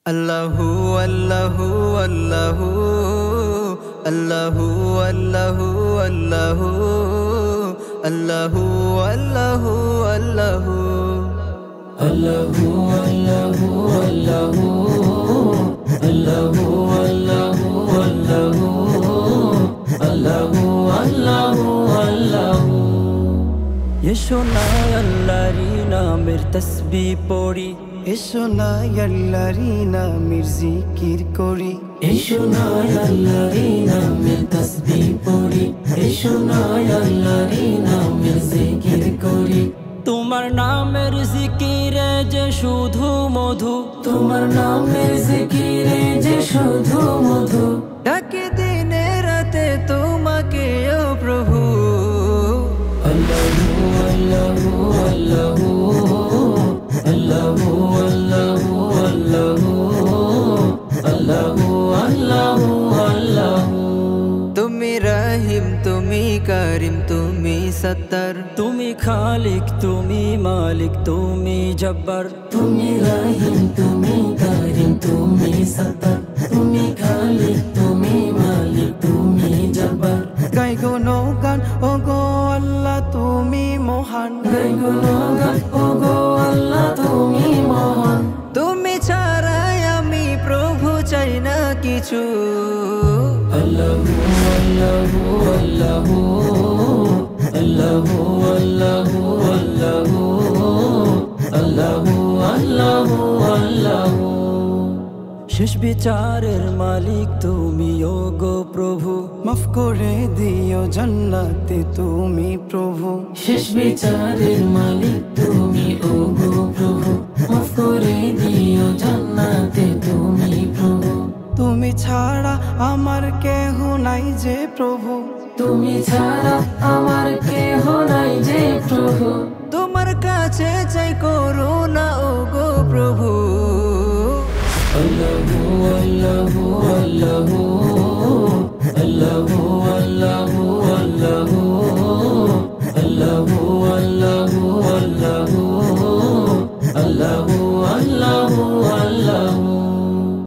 আল্লাহু আল্লাহু আল্লাহু আল্লাহু আল্লাহু আল্লাহু আল্লাহু আল্লাহু আল্লাহু আল্লাহু আল্লাহু আল্লাহু আল্লাহু আল্লাহু আল্লাহু আল্লাহু আল্লাহু আল্লাহু এসো না আল্লাহরি নামের তাসবিহ পড়ি, এসো না আল্লাহরি নামের জিকির করি, এসো না আল্লাহরি নামের তাসবিহ পড়ি, এসো না আল্লাহরি নামের জিকির করি। তোমার নামের জিকিরে যে শুধু মধু, তোমার নামের জিকিরে যে শুধু মধু। ডাকে দিনে রাতে তোমাকে ও প্রভু। আল্লাহু আল্লাহু আল্লাহু আল্লাহু আল্লাহু আল্লাহু আল্লাহু আল্লাহু আল্লাহু। তুমি রহিম, তুমি করিম, তুমি সত্তর, তুমি খালিক, তুমি মালিক, তুমি জব্বার। তুমি রহিম, তুমি করিম, তুমি সত্তর, তুমি খালিক, তুমি মালিক, তুমি জব্বার। গাই গুণগান ও গো আল্লাহ তুমি মহান, গাই গুণগান ও গো আল্লাহ তুমি মহান। তুমি ছাড়াই আমি প্রভু চাই না কিছু। আল্লাহু আল্লাহু আল্লাহু আল্লাহু আল্লাহু আল্লাহু আল্লাহু আল্লাহু আল্লাহু। শেষ বিচারের মালিক তুমি ও গো প্রভু, মাফ করে দিও জান্নাতে তুমি প্রভু। শেষ বিচারের মালিক তুমি ও গো প্রভু, মাফ করে দিও জান্নাতে তুমি প্রভু। তুমি ছাড়া আমার কেহ নাই যে প্রভু, তুমি ছাড়া আমার কেহ নাই যে প্রভু। তোমার কাছে চাই করুণা ও গো প্রভু। আল্লাহু আল্লাহু আল্লাহু আল্লাহু আল্লাহু আল্লাহু